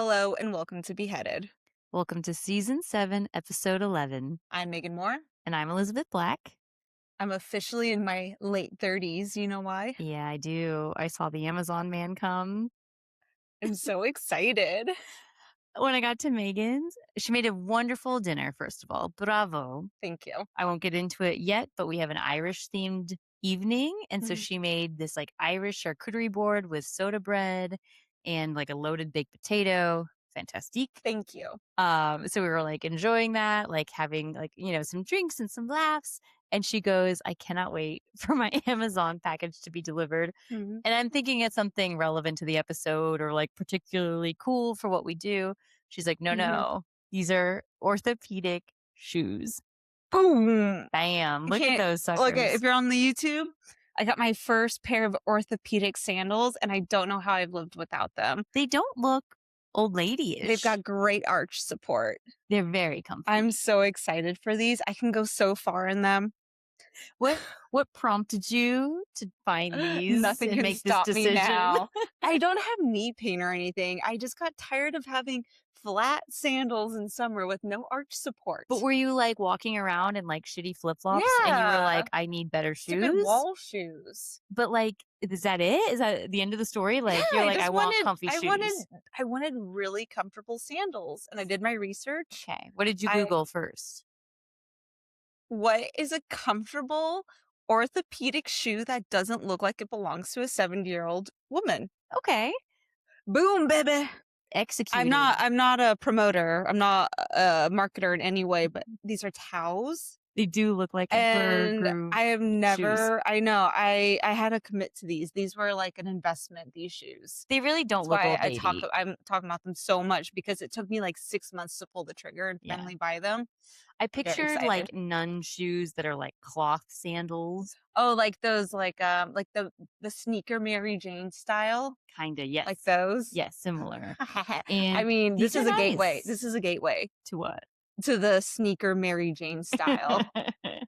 Hello and welcome to Beheaded. Welcome to Season 7, Episode 11. I'm Megan Moore. And I'm Elizabeth Black. I'm officially in my late 30s. You know why? Yeah, I do. I saw the Amazon man come. I'm so excited. When I got to Megan's, she made a wonderful dinner, first of all. Bravo. Thank you. I won't get into it yet, but we have an Irish themed evening. And so Mhm. she made this like Irish charcuterie board with soda bread and like a loaded baked potato. Fantastic. Thank you. So we were like enjoying that, like having like, some drinks and some laughs. And she goes, I cannot wait for my Amazon package to be delivered. Mhm. And I'm thinking it's something relevant to the episode or like particularly cool for what we do. She's like, no, Mhm. no, these are orthopedic shoes. Boom. Bam. You Look at can't those look at suckers. if you're on the YouTube. I got my first pair of orthopedic sandals, and I don't know how I've lived without them. They don't look old lady-ish. They've got great arch support. They're very comfy. I'm so excited for these. I can go so far in them. What prompted you to find these Nothing and can make stop this me decision? now. I don't have knee pain or anything. I just got tired of having flat sandals in summer with no arch support. But were you like walking around in like shitty flip-flops and you were Yeah. like, I need better Stupid shoes? wall shoes. But like, is that it? Is that the end of the story? Like, Yeah, you're like, I want comfy I shoes. wanted really comfortable sandals, and I did my research. Okay. What did you I- Google first? What is a comfortable orthopedic shoe that doesn't look like it belongs to a 70-year-old woman? Okay. Boom, baby. Executed. I'm not a promoter. I'm not a marketer in any way, but these are towels. They do look like And I have never, shoes. I know, I had to commit to these. These were like an investment, these shoes. They really don't That's look why old lady. I'm talking about them so much, because it took me like 6 months to pull the trigger and Yeah. finally buy them. I very pictured like excited. nun shoes that are like cloth sandals. Oh, like those, like the sneaker Mary Jane style, Kinda, yes. like those. Yes, similar. I And mean, this these is are a gateway. nice. This is a gateway To what? to the sneaker Mary Jane style.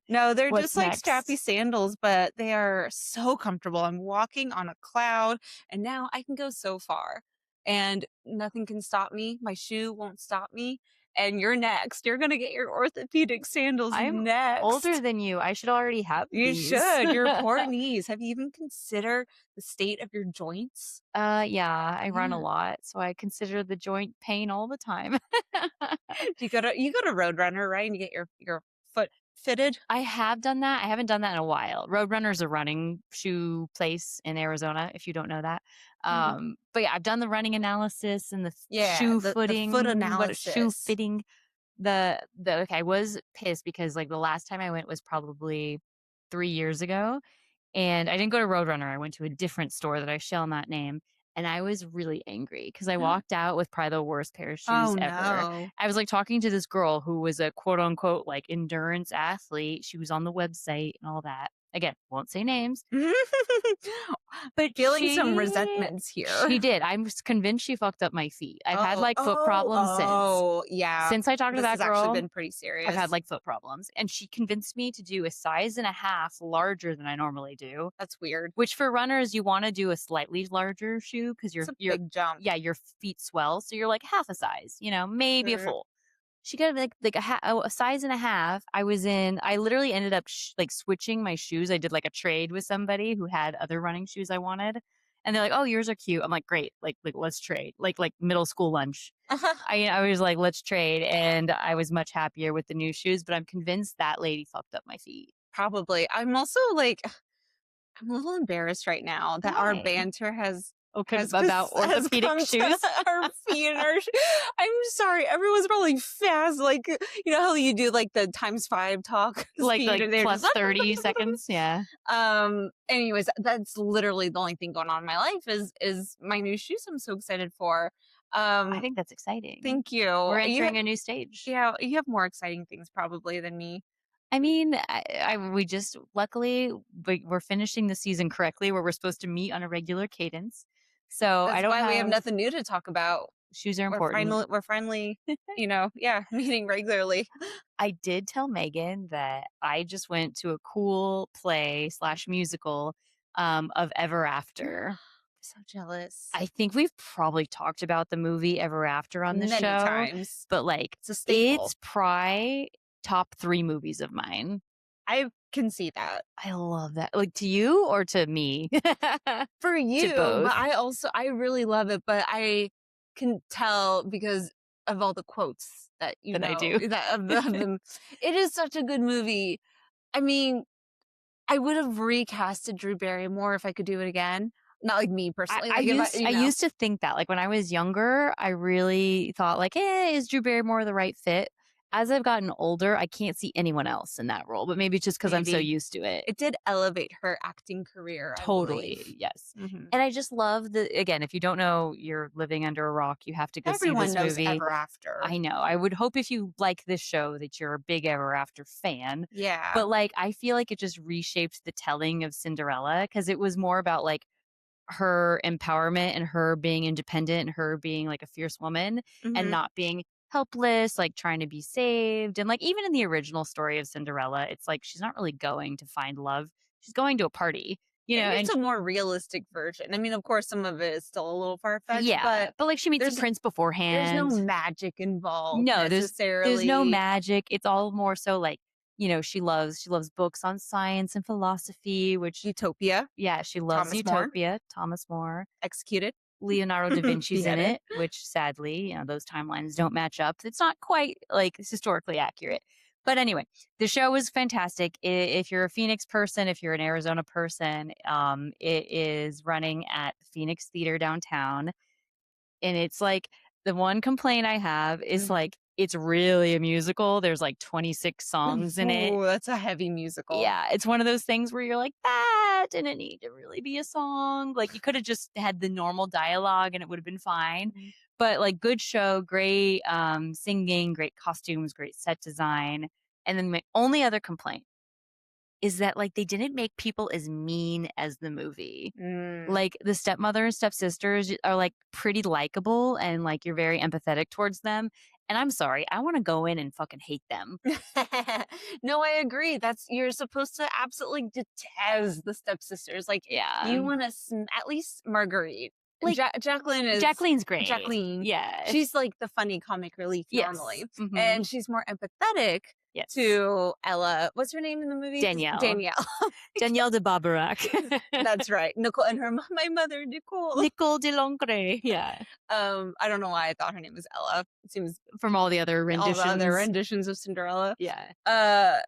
No, they're What's just like next? strappy sandals, but they are so comfortable. I'm walking on a cloud, and now I can go so far, and nothing can stop me. My shoe won't stop me. And you're next. You're going to get your orthopedic sandals I'm next. older than you. I should already have You these. should. Your poor knees. Have you even considered the state of your joints? Yeah, I run a Yeah. lot, so I consider the joint pain all the time. You go to Roadrunner, right? And you get your foot fitted. I have done that. I haven't done that in a while. Roadrunner's a running shoe place in Arizona, if you don't know that. But yeah, I've done the running analysis and the shoe footing, foot shoe analysis. fitting. Okay, I was pissed because like the last time I went was probably 3 years ago, and I didn't go to Roadrunner. I went to a different store that I shall not name. And I was really angry because I walked out with probably the worst pair of shoes Oh ever. no. I was like talking to this girl who was a quote unquote like endurance athlete. She was on the website and all that. Again, won't say names. But feeling some She- resentments here. She did. I'm convinced she fucked up my feet. I've had like foot problems since. Oh, yeah. Since I talked to This that has girl, actually been pretty serious. I've had like foot problems. And she convinced me to do a size and a half larger than I normally do. That's weird. Which for runners, you want to do a slightly larger shoe because It's a big jump. yeah, your feet swell. So you're like half a size, maybe a full. She got like a size and a half. I literally ended up like switching my shoes. I did like a trade with somebody who had other running shoes I wanted. And they're like, oh, yours are cute. I'm like, great. Like let's trade. Like middle school lunch. I was like, let's trade. And I was much happier with the new shoes, but I'm convinced that lady fucked up my feet. Probably. I'm also like, I'm a little embarrassed right now that our Why? banter has About orthopedic come to shoes. our feet and our I'm sorry. Everyone's probably fast. Like, you know how you do like the ×5 talk? like speed, and they're plus just- 30 seconds. Yeah. Anyways, that's literally the only thing going on in my life is my new shoes I'm so excited for. I think that's exciting. Thank you. We're entering a new stage. Yeah, you have more exciting things probably than me. I mean, we just luckily we're finishing the season correctly, where we're supposed to meet on a regular cadence. So That's I don't why have we have nothing new to talk about. shoes are important. We're finally, meeting regularly. I did tell Megan that I just went to a cool play / musical of Ever After. So jealous. I think we've probably talked about the movie Ever After on the Many show, times. but, like, It's a staple. it's probably top 3 movies of mine. I can see that. I love that. Like, to you or to me? For To you, but both. I really love it, but I can tell because of all the quotes that you That I know, do. that of them. It is such a good movie. I mean, I would have recasted Drew Barrymore if I could do it again. Not like me I personally, I like if I used you I know? used to think that, like, when I was younger, I really thought, like, is Drew Barrymore the right fit?" As I've gotten older, I can't see anyone else in that role, but maybe it's just because 'cause I'm so Maybe. used to it. It did elevate her acting career, I believe. Totally, yes. Mhm. And I just love the again, if you don't know, you're living under a rock, you have to go see Everyone this knows movie. Ever After. I know. I would hope if you like this show that you're a big Ever After fan. Yeah. But, like, I feel like it just reshaped the telling of Cinderella because it was more about, like, her empowerment and her being independent and her being, like, a fierce woman and Mhm. not being helpless, like, trying to be saved. And, like, even in the original story of Cinderella, it's like she's not really going to find love. She's going to a party, Maybe it's and a more realistic version. I mean, of course, some of it is still a little far-fetched, yeah, but but, like, she meets a there's prince there's no beforehand. magic involved No, there's no necessarily. magic. It's all more so like, she loves books on science and philosophy, which Utopia, yeah, she loves Thomas More, Utopia, Thomas More. executed, Leonardo da Vinci's in beheaded. it, which sadly, those timelines don't match up. It's not quite like it's historically accurate. But anyway, the show is fantastic. If you're a Phoenix person, if you're an Arizona person, it is running at Phoenix Theater downtown. And it's like the one complaint I have is Mhm. like it's really a musical. There's like 26 songs in it. Ooh, that's a heavy musical. Yeah, it's one of those things where you're like, that didn't need to really be a song. Like you could have just had the normal dialogue and it would have been fine. Mhm. But like good show, great singing, great costumes, great set design. And then my only other complaint is that like they didn't make people as mean as the movie. Mm. Like the stepmother and stepsisters are like pretty likable and like you're very empathetic towards them. And I'm sorry, I want to go in and fucking hate them. No, I agree. That's you're supposed to absolutely detest the stepsisters. Like Yeah. you want to at least Marguerite. Like Jacqueline is Jacqueline's great. Jacqueline. Yeah. She's like the funny comic relief Yes. normally, Mhm. and she's more empathetic Yes. to Ella. What's her name in the movie? Danielle. Danielle. Danielle de Barbarac. That's right. Nicole and my mother Nicole. Nicole de Longre. Yeah. I don't know why I thought her name was Ella. It seems From all the other all the other renditions. renditions of Cinderella. Yeah. Uh,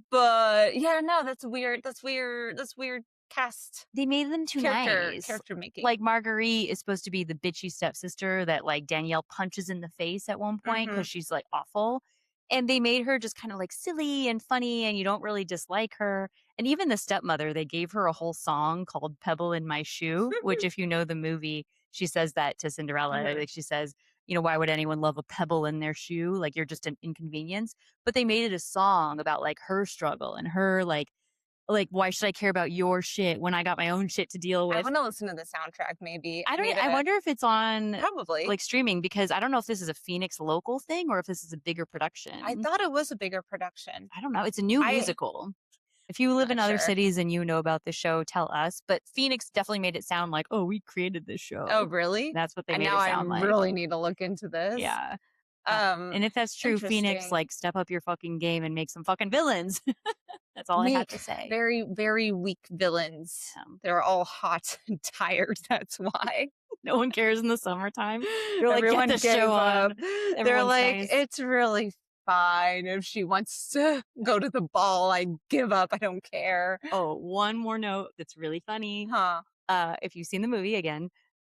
but yeah, no, that's weird. That's weird. That's weird cast They made them too nice. character making. Like Marguerite is supposed to be the bitchy stepsister that like Danielle punches in the face at one point Mhm. because she's like awful. And they made her just kind of like silly and funny, and you don't really dislike her. And even the stepmother, they gave her a whole song called Pebble in My Shoe, which, if you know the movie, she says that to Cinderella. Mhm. Like she says, why would anyone love a pebble in their shoe? Like you're just an inconvenience. But they made it a song about like her struggle and her like, why should I care about your shit when I got my own shit to deal I with? want to listen to the soundtrack. Maybe I I don't. need I a wonder if it's on probably. like streaming because I don't know if this is a Phoenix local thing or if this is a bigger I production. thought it was a bigger production. I don't know. It's a new I'm musical. If you live in not other sure. cities and you know about the show, tell us. But Phoenix definitely made it sound like, oh, we created this Oh, show. really? That's what they And made now it I sound like. really need to look into this. Yeah. Um, And if that's true, Phoenix, interesting. like, step up your fucking game and make some fucking villains. That's all I have Make to say. very, very weak villains. They're all hot and tired. That's why. No one cares in the summertime. They're like, get Everyone the gave show up. on. They're Everyone's like, nice. it's really fine if she wants to go to the ball. I give up. I don't care. Oh, one more note that's really funny. Huh. If you've seen the movie again,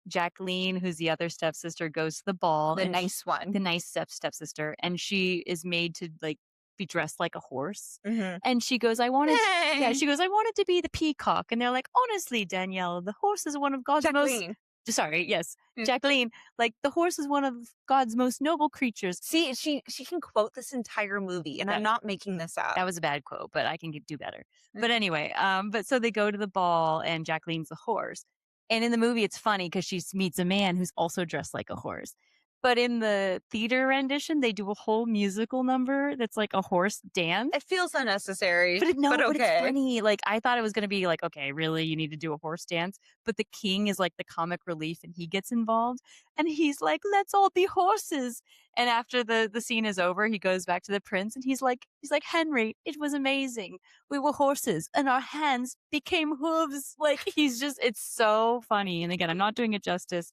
Jacqueline, who's the other stepsister, goes to the ball The and nice one. the nice stepsister, and she is made to like be dressed like a horse. Mm-hmm. And she goes, I wanted yeah, Hey, she goes, I wanted to be the peacock. And they're like, honestly, Danielle, the horse is one of God's most Jacqueline. sorry, yes. Mm. Jacqueline, like the horse is one of God's most noble creatures. See, she can quote this entire movie, and I'm not making this up. That was a bad quote, but I can do better. Mm. But anyway, but so they go to the ball and Jacqueline's the horse. And in the movie, it's funny because she meets a man who's also dressed like a horse. But in the theater rendition, they do a whole musical number that's like a horse dance. It feels unnecessary, No, but but it's okay. funny. Like, I thought it was gonna be like, "Okay, really? You need to do a horse dance?" But the king is like the comic relief and he gets involved and he's like, "Let's all be horses." And after the scene is over, he goes back to the prince and he's like, "Henry, it was amazing. We were horses and our hands became hooves." Like, it's so funny. And again, I'm not doing it justice,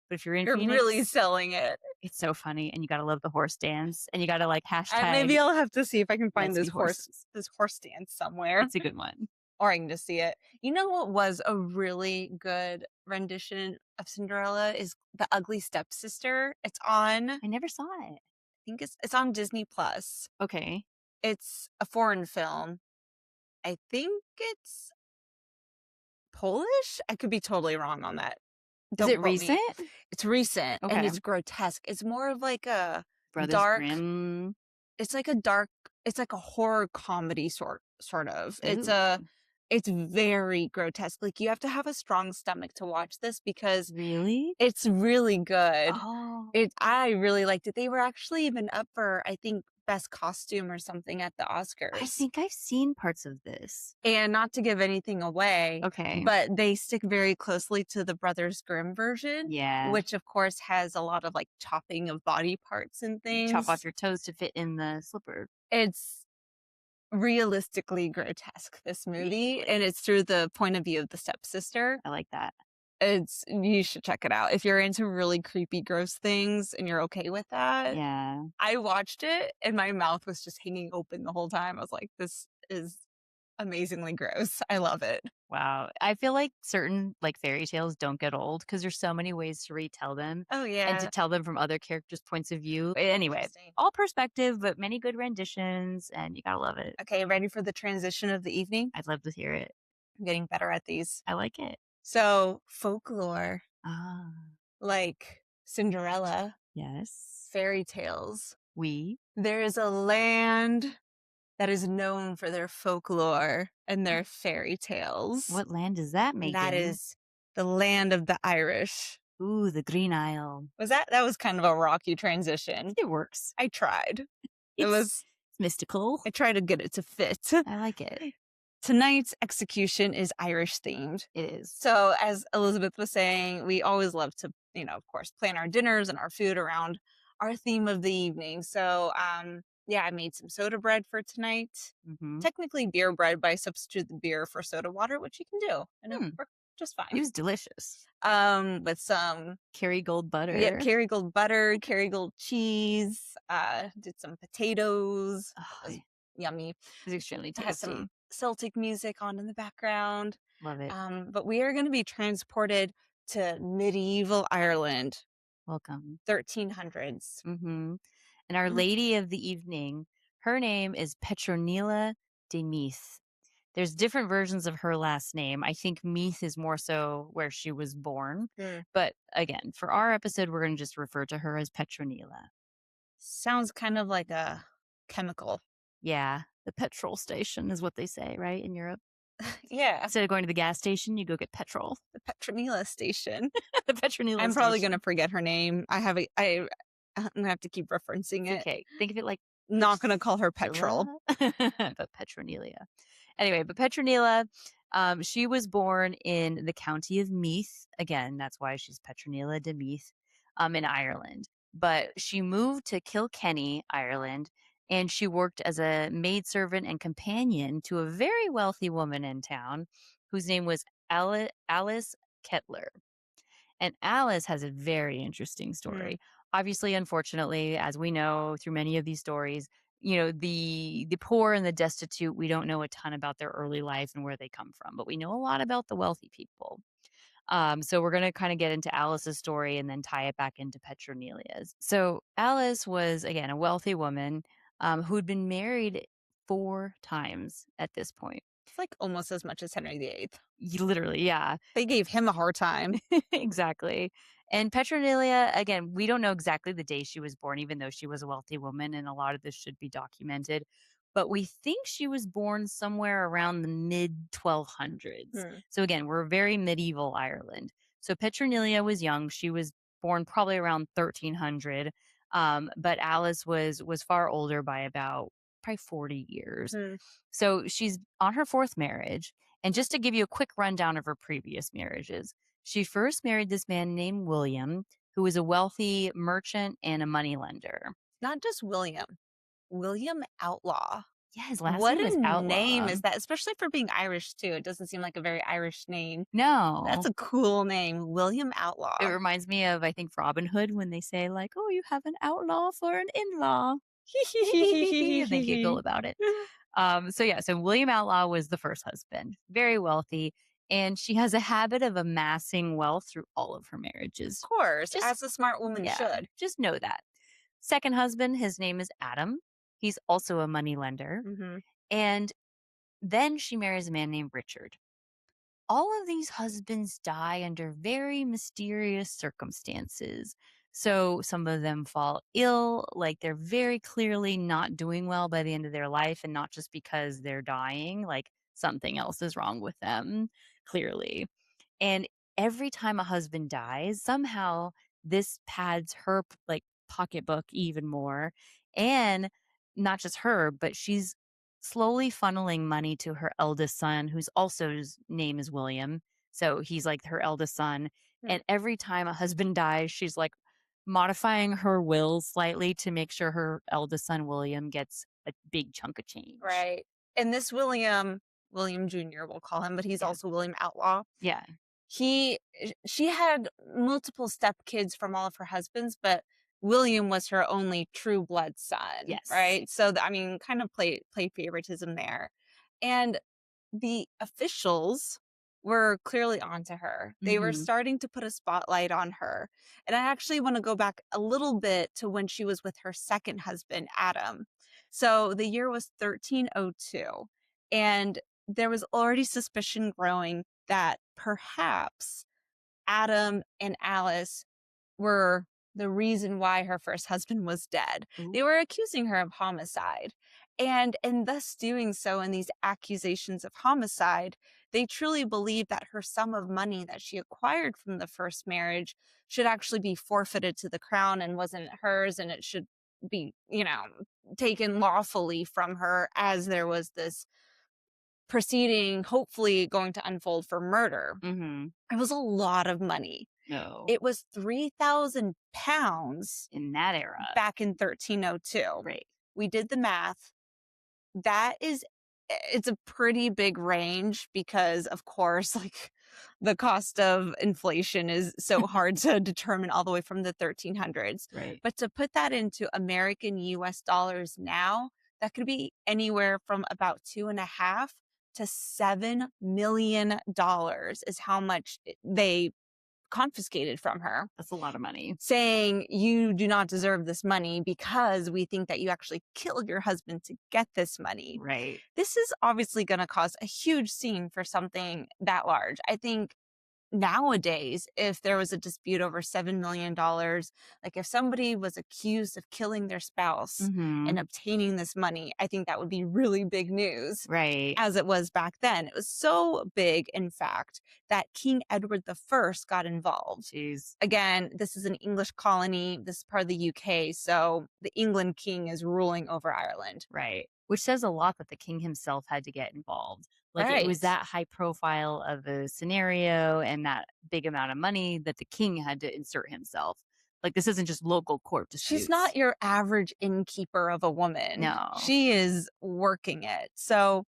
but if you're in You're really Phoenix, selling it. it's so funny and you gotta love the horse dance and you gotta like Maybe hashtag I'll have to see if I can find let's be horses. this horse dance somewhere, It's a good one. or I can just see it. You know what was a really good rendition of Cinderella is The Ugly Stepsister. It's on, I I never saw it. think it's on Disney Plus. Okay. It's a foreign film. I think it's Polish. I could be totally wrong on that. Is Don't it quote me. recent? It's recent and Okay. it's grotesque. It's more of like a Brothers dark, Grimm. it's like a dark, it's like a horror comedy sort of. Ooh, It's very grotesque. Like you have to have a strong stomach to watch this because really? it's really good. Oh, I really liked it. They were actually even up for, I think, best costume or something at the I Oscars. think I've seen parts of this. And not to give anything away, Okay. but they stick very closely to the Brothers Grimm version, Yeah. which of course has a lot of like chopping of body parts and Chop off things. your toes to fit in the slipper. It's realistically grotesque, this movie, Really? and it's through the point of view of the stepsister. I like that. You should check it out. If you're into really creepy, gross things and you're okay with that. Yeah. I watched it and my mouth was just hanging open the whole time. I was like, this is amazingly gross. I love it. Wow. I feel like certain like fairy tales don't get old because there's so many ways to retell them Oh and to yeah. tell them from other characters' points of view. Anyway, Interesting. all perspective, but many good renditions, and you gotta love it. Okay, ready for the transition of the evening? I'd love to hear it. I'm getting better at these. I like it. So, folklore, Ah, like Cinderella, yes. fairy tales. We. There is a land that is known for their folklore and their fairy tales. What land is that, And that Megan? is the land of the Irish. Ooh, the Green Isle. That was kind of a rocky transition. It works. I tried. It It's, was it's mystical. I tried to get it to fit. I like it. Tonight's execution is Irish themed. It is. So, as Elizabeth was saying, we always love to, of course, plan our dinners and our food around our theme of the evening. So, yeah, I made some soda bread for tonight. Mm-hmm. Technically beer bread, but I substitute the beer for soda water, which you can do, and it Hmm. worked just It fine. was delicious. With some Kerrygold butter. Kerrygold butter, Kerrygold cheese. Did some potatoes. Oh, It was it yummy. was extremely Had tasty. some Celtic music on in the background. Love it. But we are going to be transported to medieval Ireland, Welcome. 1300s. Mm-hmm. And our Mm. lady of the evening, her name is Petronilla de Meath. There's different versions of her last name. I think Meath is more so where she was born. Mm. But again, for our episode, we're going to just refer to her as Petronilla. Sounds kind of like a chemical. Yeah, the petrol station is what they say, right? In Europe. Yeah, Instead of going to the gas station, you go get petrol. the Petronilla station. The Petronilla I'm probably station. going to forget her name. I'm going to have to keep referencing it. Okay, think of it like Not going to call her Petrol. but Petronilla. Anyway, but Petronilla, she was born in the county of Meath. Again, that's why she's Petronilla de Meath, in Ireland. But she moved to Kilkenny, Ireland, and she worked as a maidservant and companion to a very wealthy woman in town whose name was Alice Kyteler. And Alice has a very interesting Mm. story. Obviously, unfortunately, as we know through many of these stories, the poor and the destitute, we don't know a ton about their early life and where they come from, but we know a lot about the wealthy people. So we're going to kind of get into Alice's story and then tie it back into Petronila's. So Alice was, again, a wealthy woman who'd been married 4 times at this point. It's like almost as much as Henry VIII. Literally, yeah. They gave him a hard time. Exactly. And Petronilla, again, we don't know exactly the day she was born, even though she was a wealthy woman, and a lot of this should be documented. But we think she was born somewhere around the mid 1200s. Hmm. So again, we're very medieval Ireland. So Petronilla was young. She was born probably around 1300. But Alice was far older by about probably 40 years. Mhm. So she's on her fourth marriage. And just to give you a quick rundown of her previous marriages, she first married this man named William, who was a wealthy merchant and a moneylender. Not just William, William Outlaw. Yeah, his last What name was a name Outlaw. is that, especially for being Irish too. It doesn't seem like a very Irish name. That's No. a cool name, William It Outlaw. reminds me of, I think, Robin Hood when they say, like, "Oh, you have an outlaw for an in-law." Beep, beep, beep, beep, and they giggle about it. So William Outlaw was the first husband, very wealthy, and she has a habit of amassing wealth through all of her Of marriages. course, Just as a smart woman yeah, should. just know that. Second husband, his name is Adam. He's also a money lender. Mhm. And then she marries a man named Richard. All of these husbands die under very mysterious circumstances. So some of them fall ill, like they're very clearly not doing well by the end of their life, and not just because they're dying, like something else is wrong with them, clearly. And every time a husband dies, somehow this pads her like pocketbook even more. And not just her, but she's slowly funneling money to her eldest son, who's also his name is William. So he's like her eldest son. Hmm. And every time a husband dies, she's like modifying her will slightly to make sure her eldest son William gets a big chunk of change. Right. And this William Jr., we'll call him, but he's Yeah. also William Outlaw. Yeah. She had multiple stepkids from all of her husbands, but William was her only true blood son, Yes. right? So I mean, kind of play favoritism there. And the officials were clearly onto her. They were Hmm. starting to put a spotlight on her. And I actually want to go back a little bit to when she was with her second husband, Adam. So the year was 1302. And there was already suspicion growing that perhaps Adam and Alice were the reason why her first husband was dead. Ooh. They were accusing her of homicide. And in thus doing so, in these accusations of homicide, they truly believed that her sum of money that she acquired from the first marriage should actually be forfeited to the crown and wasn't hers, and it should be, taken lawfully from her, as there was this proceeding hopefully going to unfold for murder. Hmm. It was a lot of money. No. It was £3,000 In that era. back in 1302. Right. We did the math. That is it's a pretty big range because, of course, like, the cost of inflation is so hard to determine all the way from the 1300s. Right. But to put that into American US dollars now, that could be anywhere from about 2.5 to $7 million is how much they confiscated from her, That's a lot of money. saying you do not deserve this money because we think that you actually killed your husband to get this money. Right. This is obviously going to cause a huge scene for something that large. I think nowadays, if there was a dispute over $7 million, like if somebody was accused of killing their spouse and Mhm. obtaining this money, I think that would be really big news, Right. as it was back then. It was so big, in fact, that King Edward the First got involved. Jeez. Again, this is an English colony. This is part of the UK. So the England king is ruling over Ireland. Right. Which says a lot that the king himself had to get involved. Like, it was Right. that high profile of a scenario and that big amount of money that the king had to insert himself. Like, this isn't just local court She's disputes. not your average innkeeper of a woman. No. She is working it. So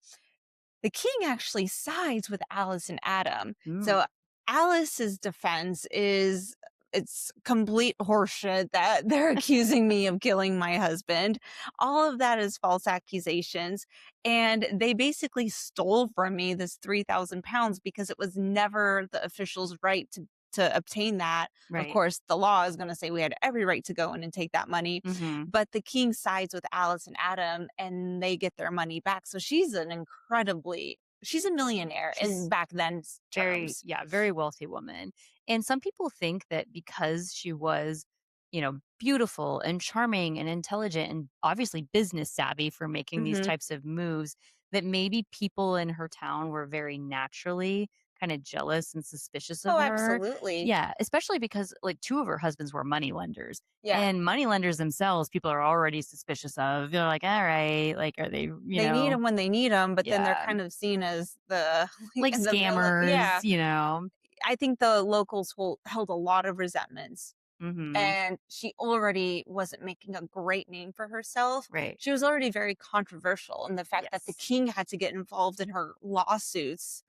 the king actually sides with Alice and Adam. Mm. So Alice's defense is it's complete horseshit that they're accusing me of killing my husband. All of that is false accusations. And they basically stole from me this £3,000 because it was never the official's right to obtain that. Of Right. course, the law is going to say we had every right to go in and take that money. Mhm. But the king sides with Alice and Adam and they get their money back. So she's a millionaire in She's back then very, terms. yeah, very wealthy woman. And some people think that because she was, beautiful and charming and intelligent and obviously business savvy for making these Hmm. types of moves, that maybe people in her town were very naturally kind of jealous and suspicious of Oh, her. absolutely. Yeah, especially because like two of her husbands were money lenders. Yeah. And money lenders themselves, people are already suspicious of. They're like, all right, like, are they, They need them when they need them, but then they're yeah, kind of seen as the like the villain. scammers, Yeah. I think the locals held a lot of resentments, Hmm. and she already wasn't making a great name for herself. Right. She was already very controversial, and the fact that the Yes. king had to get involved in her lawsuits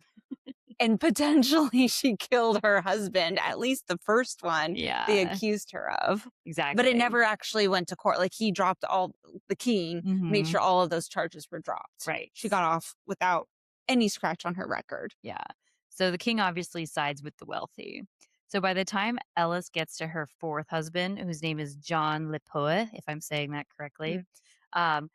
and potentially she killed her husband, at least the first one they Yeah, accused her of. But it exactly. never actually went to court. Like, he dropped all the king made Hmm. sure all of those charges were dropped. Right. She got off without any scratch on her record. Yeah. So the king obviously sides with the wealthy. So by the time Ellis gets to her fourth husband, whose name is John Lipoe, if I'm saying that correctly, Mm. um,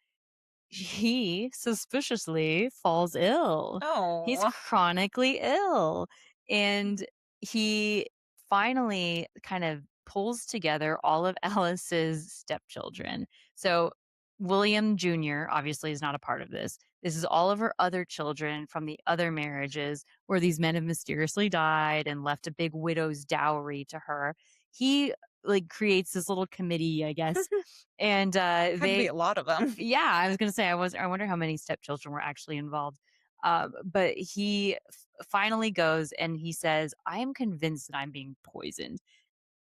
he suspiciously falls ill. He's Oh. chronically ill. And he finally kind of pulls together all of Alice's stepchildren. So William Jr. obviously is not a part of this. This is all of her other children from the other marriages where these men have mysteriously died and left a big widow's dowry to her. He like creates this little committee, I guess, and Had to be they a lot of them. yeah, I was gonna say I wonder how many stepchildren were actually involved. But he finally goes and he says, "I am convinced that I'm being poisoned.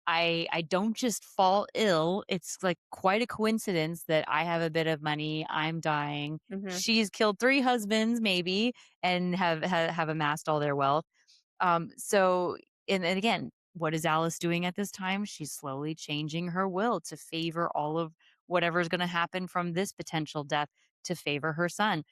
I don't just fall ill. It's like quite a coincidence that I have a bit of money. I'm dying. Mhm. She's killed three husbands, maybe, and have amassed all their wealth. So and again, what is Alice doing at this time? She's slowly changing her will to favor all of whatever's going to happen from this potential death to favor her son.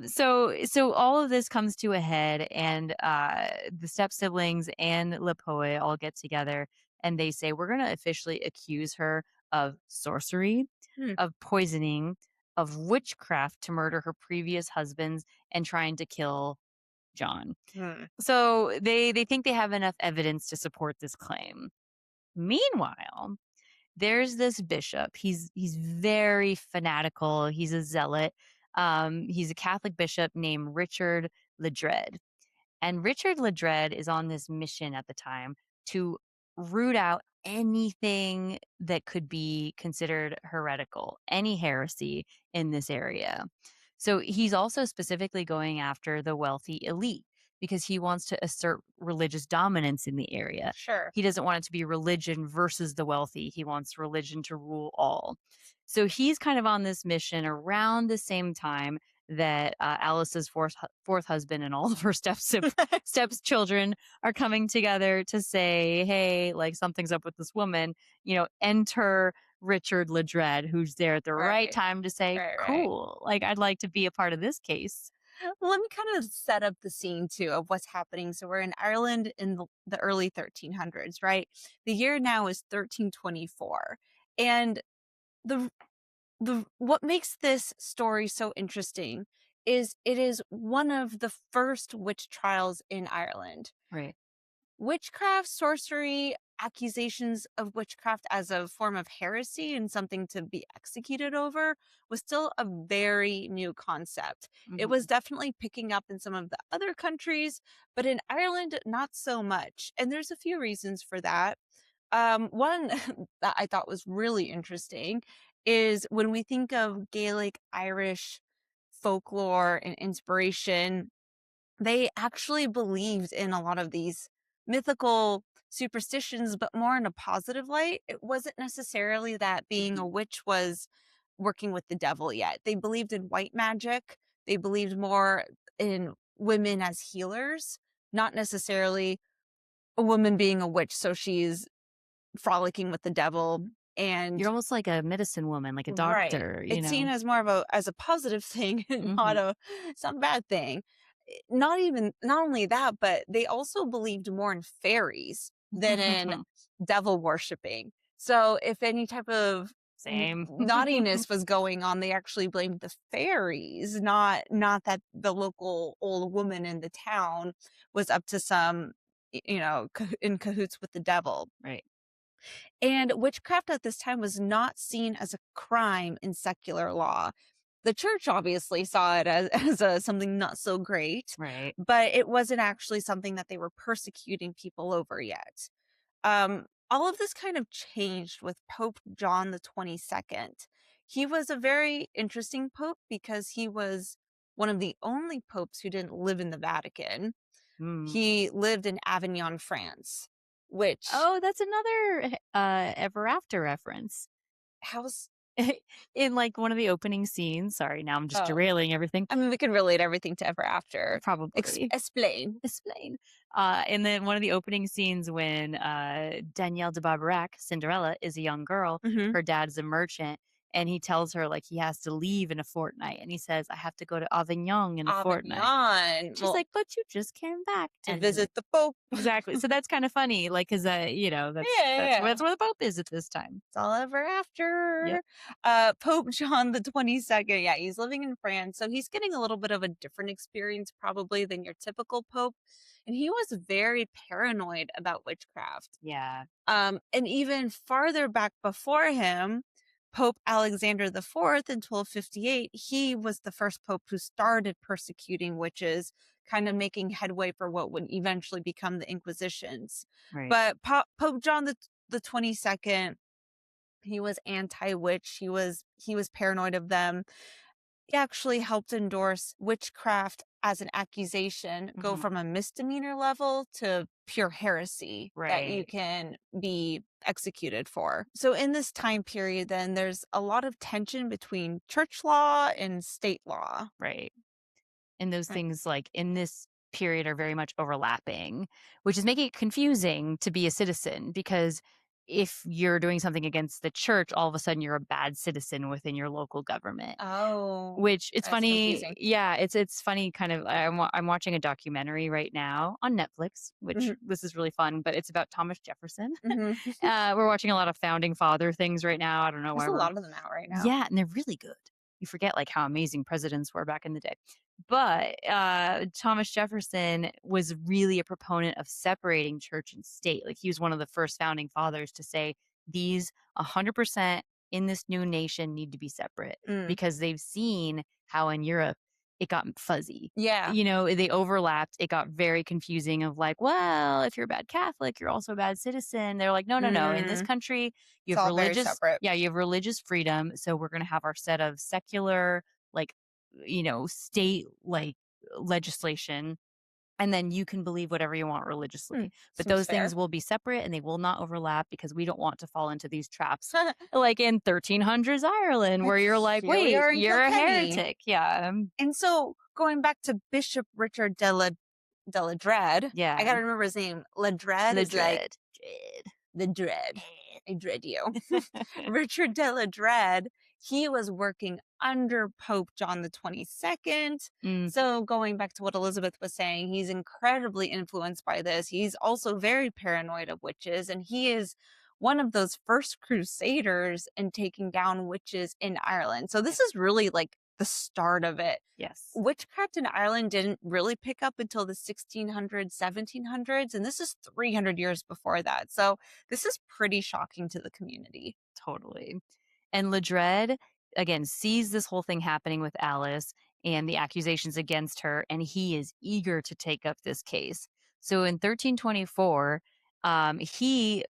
So all of this comes to a head, and the step siblings and Lepoe all get together, and they say we're going to officially accuse her of sorcery, Mm. of poisoning, of witchcraft to murder her previous husbands, and trying to kill John. Mm. So they think they have enough evidence to support this claim. Meanwhile, there's this bishop. He's very fanatical. He's a zealot. He's a Catholic bishop named Richard Ledred. And Richard Ledred is on this mission at the time to root out anything that could be considered heretical, any heresy in this area. So he's also specifically going after the wealthy elite because he wants to assert religious dominance in the area. Sure. He doesn't want it to be religion versus the wealthy. He wants religion to rule all. So he's kind of on this mission around the same time that Alice's fourth husband and all of her steps children are coming together to say, "Hey, like something's up with this woman." Enter Richard Ledred, who's there at the right Right. time to say, Right. "Cool, like I'd like to be a part of this case." Well, let me kind of set up the scene too of what's happening. So we're in Ireland in the early 1300s, right? The year now is 1324. And the what makes this story so interesting is it is one of the first witch trials in Ireland. Right. Witchcraft, sorcery, accusations of witchcraft as a form of heresy and something to be executed over was still a very new concept. It was Hmm. definitely picking up in some of the other countries, but in Ireland, not so much. And there's a few reasons for that. One that I thought was really interesting is when we think of Gaelic Irish folklore and inspiration, they actually believed in a lot of these mythical superstitions, but more in a positive light. It wasn't necessarily that being a Hmm. witch was working with the devil yet. They believed in white magic. They believed more in women as healers, not necessarily a woman being a witch. So she's frolicking with the devil You're and almost like a medicine woman, like a right. doctor. It's seen as more of a positive thing and Hmm. not a bad thing. Not only that, but they also believed more in fairies than in devil worshiping. So if any type of Same. naughtiness was going on, they actually blamed the fairies, not that the local old woman in the town was up to some in cahoots with the devil. Right. And witchcraft at this time was not seen as a crime in secular law. The church obviously saw it as something not so great, Right. but it wasn't actually something that they were persecuting people over yet. All of this kind of changed with Pope John the 22nd. He was a very interesting pope because he was one of the only popes who didn't live in the Vatican. Mm. He lived in Avignon, France, which Oh, that's another Ever After reference. house In like one of the opening scenes. Sorry, now I'm just oh, derailing everything. I mean, we can relate everything to Ever After. Probably. Explain. Explain. And then one of the opening scenes when Danielle de Barbarac, Cinderella, is a young girl, Mhm. her dad's a merchant, and he tells her like he has to leave in a fortnight. And he says, I have to go to Avignon in a fortnight. Avignon. She's Well, like, but you just came back. to And he's like, visit the Pope. exactly. So that's kind of funny. Like, cause that's, Yeah, that's, yeah. that's where the Pope is at this time. It's all ever Yep. after. Pope John the 22nd. Yeah, he's living in France. So he's getting a little bit of a different experience probably than your typical Pope. And he was very paranoid about witchcraft. Yeah. And even farther back before him, Pope Alexander the Fourth in 1258, he was the first pope who started persecuting witches, kind of making headway for what would eventually become the Inquisitions. Right. But Pope John the 22nd, he was anti-witch. He was paranoid of them. He actually helped endorse witchcraft as an accusation go Hmm. from a misdemeanor level to pure heresy that you Right. can be executed for. So in this time period then there's a lot of tension between church law and state law. Right. And those Right. things like in this period are very much overlapping, which is making it confusing to be a citizen because if you're doing something against the church, all of a sudden you're a bad citizen within your local government. Oh, Which it's that's funny, confusing. yeah, it's funny kind of I'm watching a documentary right now on Netflix, which Mhm, this is really fun, but it's about Thomas Jefferson. mhm. We're watching a lot of founding father things right now. I don't know There's why a we're lot of them out right now. yeah, and they're really good. You forget like how amazing presidents were back in the day. But Thomas Jefferson was really a proponent of separating church and state. Like he was one of the first founding fathers to say these 100% in this new nation need to be separate Mm. because they've seen how in Europe it got fuzzy. Yeah. You know, they overlapped. It got very confusing of like, well, if you're a bad Catholic, you're also a bad citizen. They're like, no, no, no. In this Mm. country, you It's have all very religious, separate. yeah, you have religious freedom. So we're going to have our set of secular, like, state like legislation. And then you can believe whatever you want Hmm, religiously. But seems those fair. things will be separate and they will not overlap because we don't want to fall into these traps. Like in 1300s Ireland, Like, where you're like, here we wait, are in you're a Kilkenny. heretic. Yeah. And so going back to Bishop Richard de la Dread, I Yeah. gotta remember his name. La Dread is like Ledred. Dread. the dread. I dread you. Dread. Richard de la Dread, he was working under Pope John the 22nd. Mm, So going back to what Elizabeth was saying, he's incredibly influenced by this. He's also very paranoid of witches, and he is one of those first crusaders in taking down witches in Ireland. So yep. this is really like the start of it. Yes. Witchcraft in Ireland didn't really pick up until the 1600s, 1700s, and this is 300 years before that. So this is pretty shocking to the community. Totally. And Ledred, again, sees this whole thing happening with Alice and the accusations against her, and he is eager to take up this case. So in 1324, he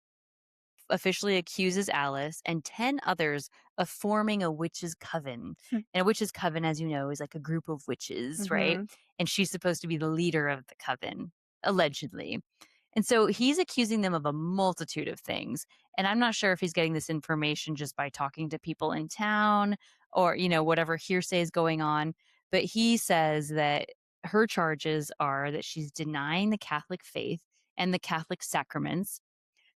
officially accuses Alice and 10 others of forming a witches' coven. And a witches' coven, as you know, is like a group of witches, right? Mm-hmm. And she's supposed to be the leader of the coven, allegedly. And so he's accusing them of a multitude of things. And I'm not sure if he's getting this information just by talking to people in town or, whatever hearsay is going on. But he says that her charges are that she's denying the Catholic faith and the Catholic sacraments,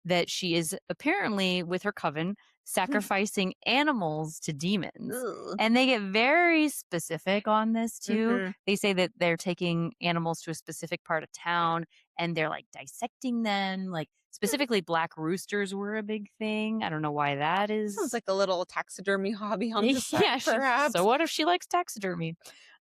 that she is apparently with her coven sacrificing animals to demons. Ugh. And they get very specific on this too. Mm-hmm. They say that they're taking animals to a specific part of town and they're like dissecting them. Like specifically black roosters were a big thing. I don't know why that Sounds is. like a little taxidermy hobby on the side, Yeah, so perhaps. what if she likes taxidermy?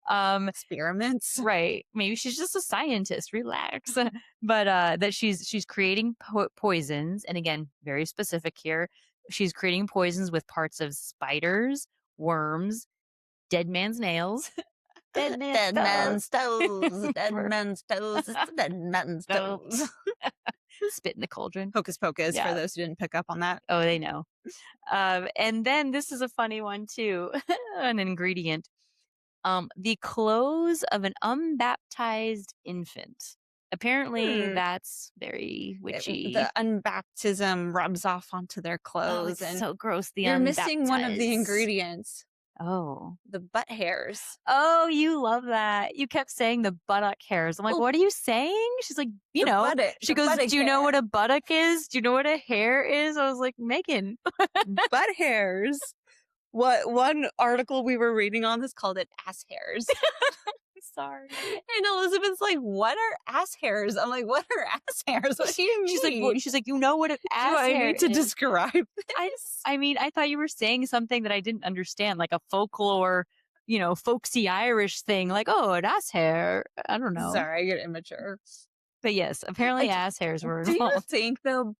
Um Experiments. Right. Maybe she's just a scientist. Relax. But that she's creating poisons, and again, very specific here. She's creating poisons with parts of spiders, worms, dead man's nails, dead man's Dead toes, man's toes, dead man's toes, it's the dead man's so toes. spit in the cauldron. Hocus pocus for Yeah. those who didn't pick up on that. Oh, they know. And then this is a funny one too, an ingredient. The clothes of an unbaptized infant. Apparently, Hmm. that's very witchy. The unbaptism rubs off onto their Oh, clothes, it's and so gross. The you're missing one of the unbaptized. ingredients, Oh. the butt hairs. Oh, you love that. You kept saying the buttock hairs. I'm like, Well, what are you saying? She's like, she the goes, buttock do you know hair. what a buttock is? Do you know what a hair is? I was like, Megan. Butt hairs. What one article we were reading on this called it ass hairs. Sorry. And Elizabeth's like, "What are ass hairs?" I'm like, "What are ass hairs? What do you She's like, mean? what? She's like, you know what an Do ass I hair need to is? describe I this?" I mean, I thought you were saying something that I didn't understand, like a folklore, folksy Irish thing, like, oh, an ass hair. I don't know. Sorry, I get immature. But yes, I apparently d ass hairs were Do you involved. think though,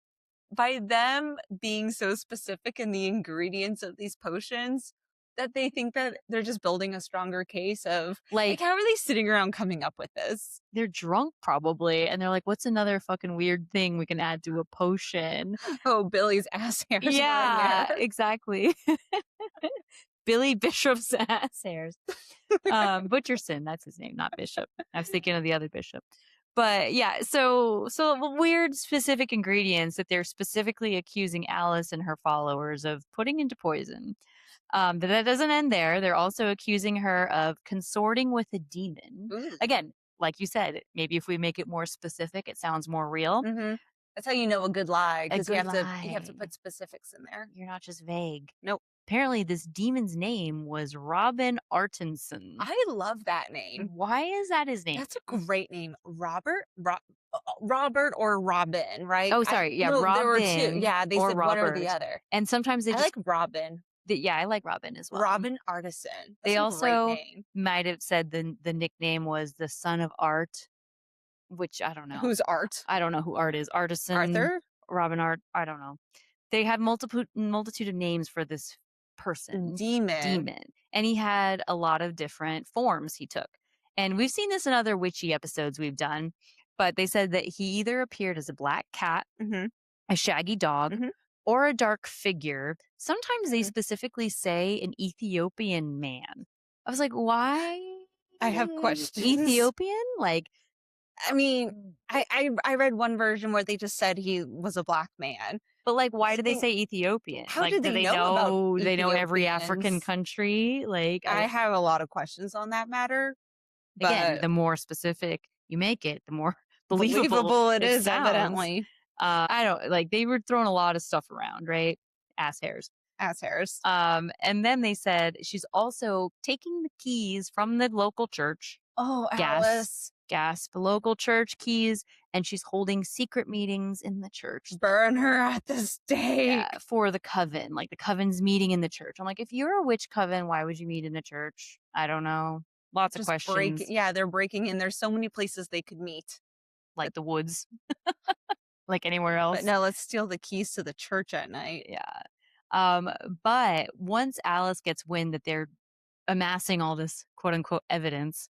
by them being so specific in the ingredients of these potions, that they think that they're just building a stronger case of like, Like, how are they sitting around coming up with this? they're drunk probably, and they're like, what's another fucking weird thing we can add to a potion? Oh, Billy's ass hairs were in Yeah, there. exactly. Billy Bishop's ass hairs. Butcherson, that's his name, not Bishop. I was thinking of the other Bishop. But yeah, so weird specific ingredients that they're specifically accusing Alice and her followers of putting into poison. But that doesn't end there. They're also accusing her of consorting with a demon. Ooh. Again, like you said, maybe if we make it more specific, it sounds more real. Mhm. That's how you know a good lie, A because good you have to lie. put specifics in there. You're not just vague. Nope. Apparently, this demon's name was Robin Artenson. I love that name. Why is that his name? That's a great name. Robert or Robin, right? Oh, I sorry. Yeah, no, there were 2. Robin Yeah, they or said one or the Robert. other. And sometimes they I just, like Robin. yeah, I like Robin as well. Robin Artisan. That's They a great also name. might have said the nickname was the son of Art, which I don't know. Who's Art? I don't know who Art is. Artisan, Arthur? Robin Art. I don't know. They had multitude of names for this person, Demon. and he had a lot of different forms he took. And we've seen this in other witchy episodes we've done, but they said that he either appeared as a black cat, Mhm. a shaggy dog, Mhm. or a dark figure. Sometimes they Mhm. specifically say an Ethiopian man. I was like, why? I have questions. Ethiopian? Like, I mean, I read one version where they just said he was a black man. but like, why do they So, say Ethiopian? how Like, did do they they know about know they know every African Ethiopians? country? Like, I have a lot of questions on that matter, again, but the more specific you make it, the more believable believable it it is, sounds. evidently. I don't like they were throwing a lot of stuff around, right? Ass hairs. Ass hairs. And then they said she's also taking the keys from the local church, Oh, gas, Alice. gasp, local church keys, and she's holding secret meetings in the church. Burn her at the stake. Yeah, for the coven, like the coven's meeting in the church. I'm like, if you're a witch coven, why would you meet in a church? I don't know. Lots of Just questions, yeah, they're breaking in. There's so many places they could meet. like the woods, like anywhere But else. no, let's steal the keys to the church at night. Yeah. But once Alice gets wind that they're amassing all this quote unquote evidence,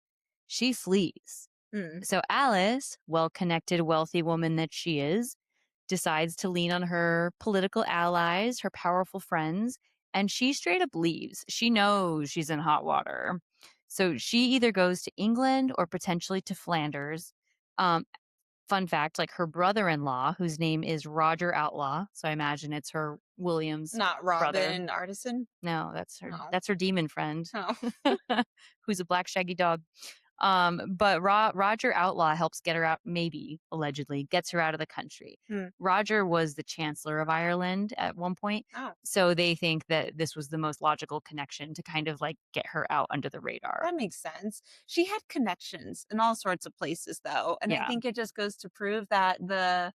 she flees. Hmm. So Alice, well connected, wealthy woman that she is, decides to lean on her political allies, her powerful friends, and she straight up leaves. She knows she's in hot water. So she either goes to England or potentially to Flanders. Um, Fun fact, like her brother-in-law, whose name is Roger Outlaw, so I imagine it's her Williams Not brother. Robin Artisan. No, that's her. No. That's her demon friend, Oh. who's a black shaggy dog. But Roger Outlaw helps get her out, maybe allegedly gets her out of the country. Hmm. Roger was the Chancellor of Ireland at one point, Oh. so they think that this was the most logical connection to kind of like get her out under the radar. That makes sense. She had connections in all sorts of places, though, and I Yeah. think it just goes to prove that the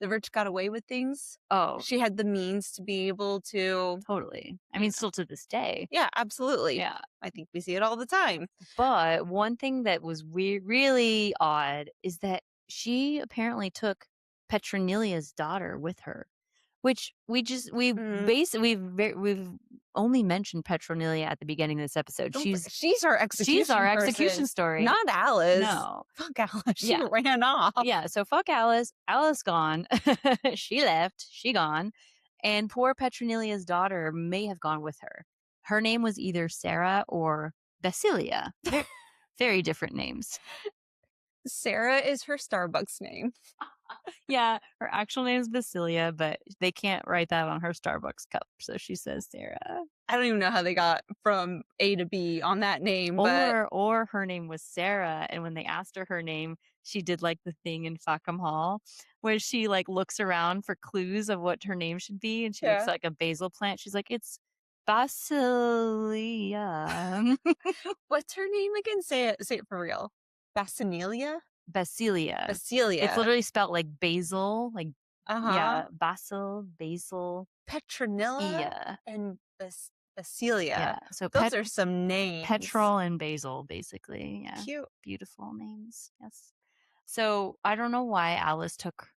rich got away with things. Oh, She had the means to be able to. totally. I mean, still to this day. Yeah, absolutely. Yeah. I think we see it all the time. But one thing that was weird, really odd, is that she apparently took Petronilia's daughter with her, which we've Mhm. basically we've only mentioned Petronilla at the beginning of this episode. She's our She's our execution execution person, story. not Alice. No. Fuck Alice. She Yeah. ran off. Yeah. So fuck Alice. Alice gone. She left. She gone. And poor Petronilla's daughter may have gone with her. Her name was either Sarah or Basilia. Very different names. Sarah is her Starbucks name. Yeah, her actual name is Basilia, but they can't write that on her Starbucks cup, so she says Sarah. I don't even know how they got from A to B on that name, but Or her name was Sarah, and when they asked her name, she did like the thing in Fackham Hall where she like looks around for clues of what her name should be, and she looks yeah. like a basil plant. She's like, it's Basilia. What's her name again? Say it for real. Basilia? Basilia. Basilia. It's literally spelled like basil, like yeah, basil. Petronilla Yeah. and Basilia. Yeah. So those are some names. Petrol and basil, basically. Yeah. Cute. Beautiful names. Yes. So I don't know why Alice took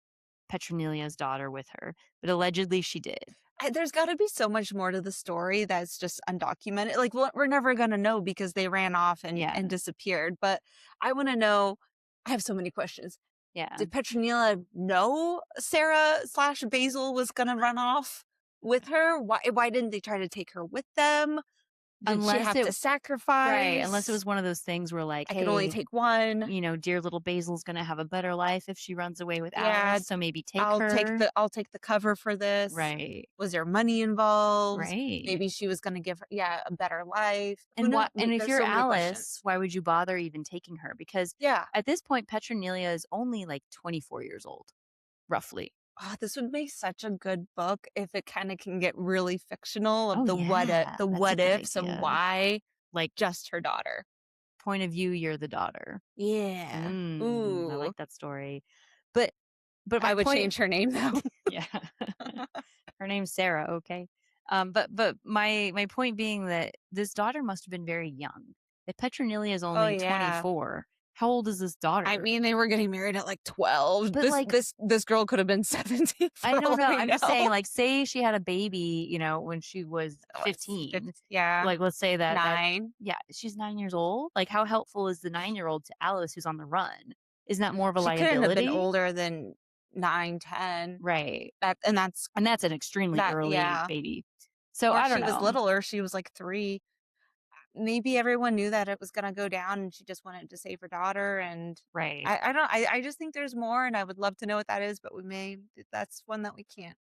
Petronilla's daughter with her, but allegedly she did. There's got to be so much more to the story that's just undocumented. Like, we're never going to know because they ran off and disappeared. But I want to know. I have so many questions. Yeah. Did Petronilla know Sarah/Basil was going to run off with her? Why didn't they try to take her with them? Did she have to sacrifice? Right, unless it was one of those things where like, I can only take one. You know, dear little Basil's gonna have a better life if she runs away with Alice, so maybe I'll her. I'll take the cover for this. Right. Was there money involved? Right. Maybe she was gonna give her a better life. And if you're Alice, why would you bother even taking her? Because at this point, Petronilla is only like 24 years old, roughly. Oh, this would make such a good book if it kind of can get really fictional of the what ifs and why, like just her daughter. Point of view, you're the daughter. Yeah. Ooh. I like that story. But I would change her name though. Yeah. Her name's Sarah, okay. But my point being that this daughter must have been very young. If Petronilla is only 24, how old is this daughter? I mean, they were getting married at like 12. But this girl could have been 17. I don't know. I'm just saying, like, say she had a baby, you know, when she was 15. Yeah. Like, let's say that 9. She's 9 years old. Like, how helpful is the 9-year-old to Alice who's on the run? Isn't that more of a liability? She couldn't have been older than 9, 10. Right. And that's an extremely early baby. So I don't know. She was littler. She was like 3. Maybe everyone knew that it was going to go down and she just wanted to save her daughter. And I just think there's more, and I would love to know what that is, but that's one that we can't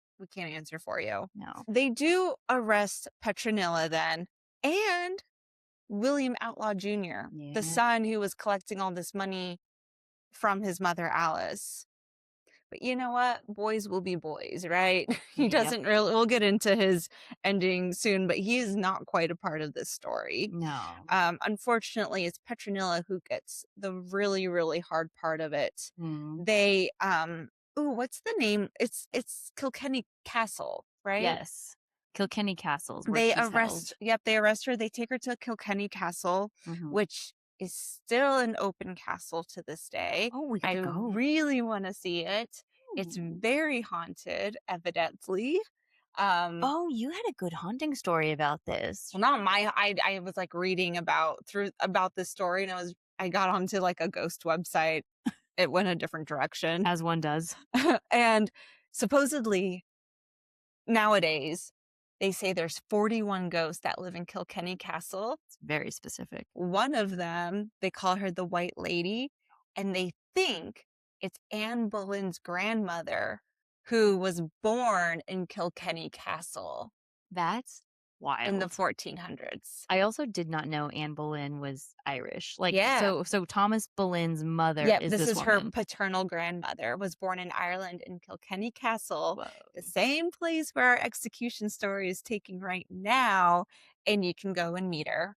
answer for you. No. They do arrest Petronilla then, and William Outlaw Jr., the son who was collecting all this money from his mother, Alice. But you know what? Boys will be boys, right? He doesn't really, we'll get into his ending soon, but he is not quite a part of this story. No. Unfortunately, it's Petronilla who gets the really, really hard part of it. They, what's the name? It's Kilkenny Castle, right? Yes. Kilkenny Castle. They arrest her. They take her to Kilkenny Castle, which is still an open castle to this day. Oh, we gotta go. I really want to see it. Ooh. It's very haunted, evidently. You had a good haunting story about this. Well, not I was like reading about this story, and I got onto like a ghost website. It went a different direction, as one does. And supposedly nowadays, they say there's 41 ghosts that live in Kilkenny Castle. It's very specific. One of them, they call her the White Lady, and they think it's Anne Boleyn's grandmother who was born in Kilkenny Castle. That's wild. In the 1400s. I also did not know Anne Boleyn was Irish. Like, so Thomas Boleyn's mother is this is woman. Her paternal grandmother, was born in Ireland in Kilkenny Castle. Whoa. The same place where our execution story is taking right now, and you can go and meet her.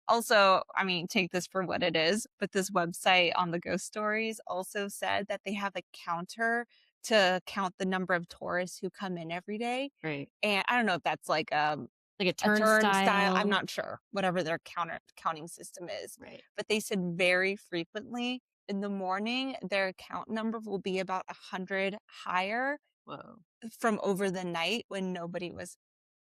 Also, I mean, take this for what it is, but this website on the ghost stories also said that they have a counter to count the number of tourists who come in every day. Right. And I don't know if that's like a turnstile. I'm not sure. Whatever their counting system is. Right. But they said very frequently in the morning, their count number will be about 100 higher. Whoa. From over the night when nobody was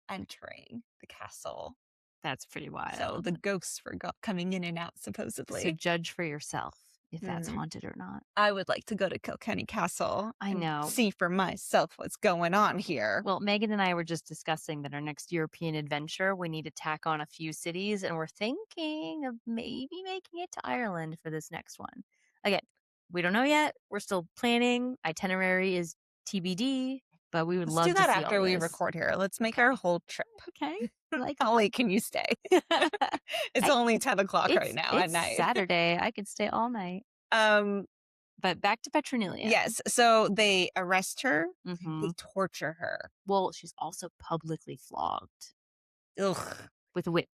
entering the castle. That's pretty So wild. the ghosts were coming in and out, So supposedly. judge for yourself if that's Mm. haunted or not. I would like to go to Kilkenny Castle I and know. see for myself what's going on here. Well, Megan and I were just discussing that our next European adventure, we need to tack on a few cities, and we're thinking of maybe making it to Ireland for this next one. Again, we don't know yet. We're still planning. Itinerary is TBD, but we would Let's do love to that see all after we this. record here. Let's make Okay. our whole trip. Okay. I like How late can you stay? that. It's I, only 10 o'clock right now at it's night. Saturday. I could stay all night. Um, But back to Petronia. yes. So they arrest her, Hmm. they torture her. Well, she's also publicly flogged Ugh. with a whip.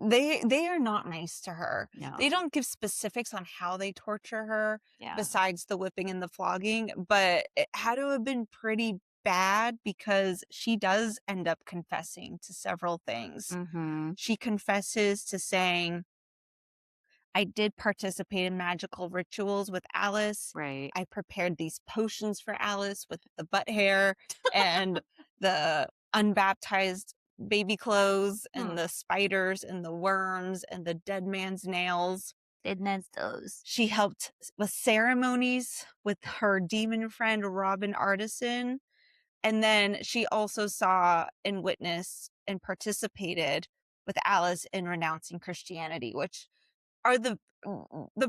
They are not nice to her. No. They don't give specifics on how they torture her Yeah. besides the whipping and the flogging, but it had to have been pretty bad because she does end up confessing to several things. Hmm. She confesses to saying, I did participate in magical rituals with Alice. Right. I prepared these potions for Alice with the butt hair and the unbaptized baby clothes and Hmm. the spiders and the worms and the dead man's nails. Dead man's toes. She helped with ceremonies with her demon friend, Robin Artisan. And then she also saw and witnessed and participated with Alice in renouncing Christianity, which are the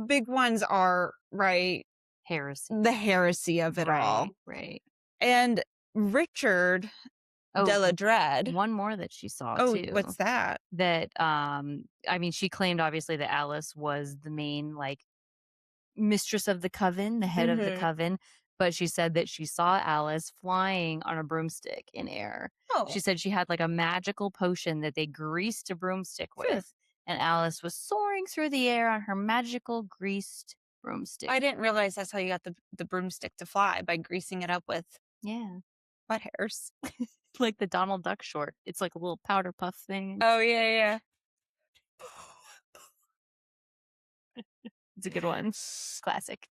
big ones are, right, Heresy. the heresy of it all. Right. Right. And Richard Oh, Deladred. one more that she saw Oh, too. what's that? That I mean, she claimed obviously that Alice was the main like mistress of the coven, the head of the Mhm. coven, but she said that she saw Alice flying on a broomstick in air. She Oh, said she had like a magical potion that they greased a broomstick hmm. with, and Alice was soaring through the air on her magical greased broomstick. I didn't realize that's how you got the broomstick to fly, by greasing it up with Yeah. butt hairs. Like the Donald Duck short. It's like a little powder puff thing. Oh, yeah, yeah. It's a good one. It's classic.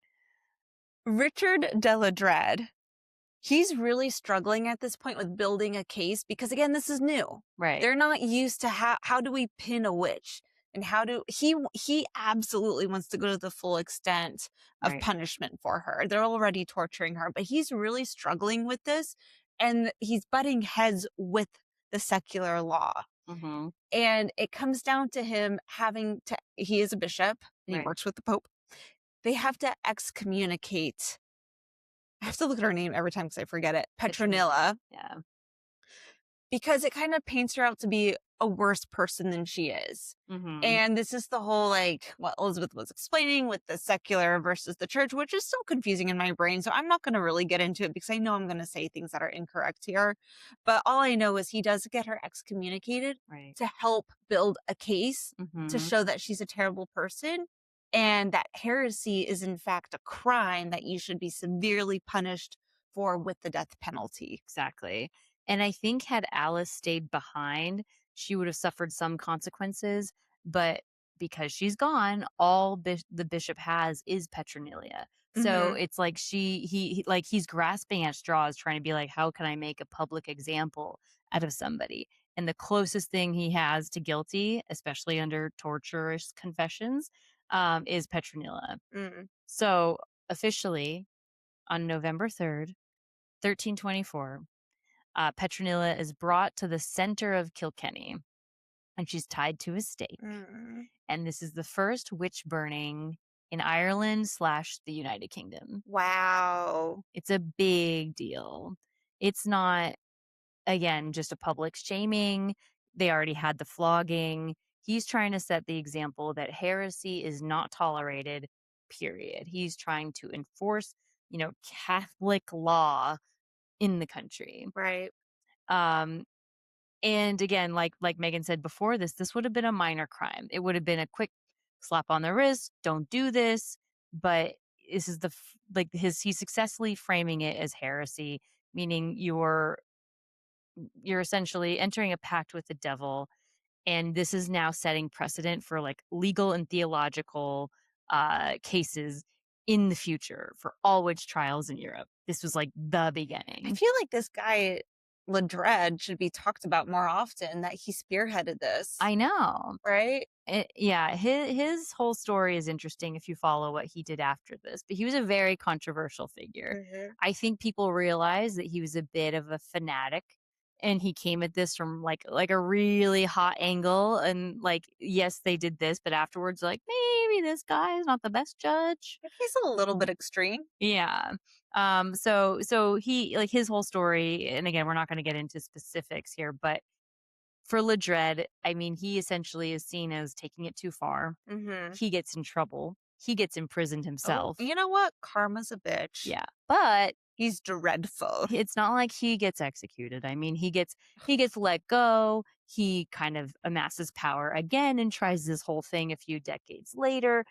Richard Deladred, he's really struggling at this point with building a case because, again, this is new. Right. They're not used to how do we pin a witch, and how do he absolutely wants to go to the full extent of Right. punishment for her. They're already torturing her, but he's really struggling with this, and he's butting heads with the secular law. Mm-hmm. And it comes down to him having to, he is a bishop and he Right. works with the Pope. They have to excommunicate. I have to look at her name every time because I forget it. Petronilla, Yeah. because it kind of paints her out to be a worse person than she is. Mm-hmm. And this is the whole, like, what Elizabeth was explaining with the secular versus the church, which is still confusing in my brain. So I'm not going to really get into it because I know I'm going to say things that are incorrect here. But all I know is he does get her excommunicated Right. to help build a case to Mm-hmm. show that she's a terrible person and that heresy is, in fact, a crime that you should be severely punished for with the death penalty. Exactly. And I think had Alice stayed behind, she would have suffered some consequences. But because she's gone, all the bishop has is Petronia. So Mhm. it's like like he's grasping at straws, trying to be like, how can I make a public example out of somebody? And the closest thing he has to guilty, especially under torturous confessions, is Petronilla. Mm. So officially on November 3rd, 1324, Petronilla is brought to the center of Kilkenny and she's tied to a stake. Mm. And this is the first witch burning in Ireland / the United Kingdom. Wow. It's a big deal. It's not, again, just a public shaming. They already had the flogging. He's trying to set the example that heresy is not tolerated, period. He's trying to enforce, Catholic law in the country. Right. Um, and again, like Megan said before this would have been a minor crime. It would have been a quick slap on the wrist. Don't do this. But this is he's successfully framing it as heresy, meaning you're essentially entering a pact with the devil. And this is now setting precedent for like legal and theological cases in the future for all witch trials in Europe. This was like the I beginning. feel like this guy Ledred should be talked about more often, that he spearheaded this, I know. right? Yeah, his whole story is interesting if you follow what he did after this, but he was a very controversial figure. Mhm. I think people realize that he was a bit of a fanatic and he came at this from like a really hot angle and like yes, they did this, but afterwards like maybe this guy is not the best judge. He's a little bit extreme. Yeah. So he like his whole story and again, we're not going to get into specifics here, but for Ledred, I mean, he essentially is seen as taking it too far. Mhm. He gets in trouble. He gets imprisoned Oh, himself. you know what? Karma's a bitch. Yeah. But He's dreadful. it's not like he gets executed. I mean, he gets let go. He kind of amasses power again and tries this whole thing a few decades later.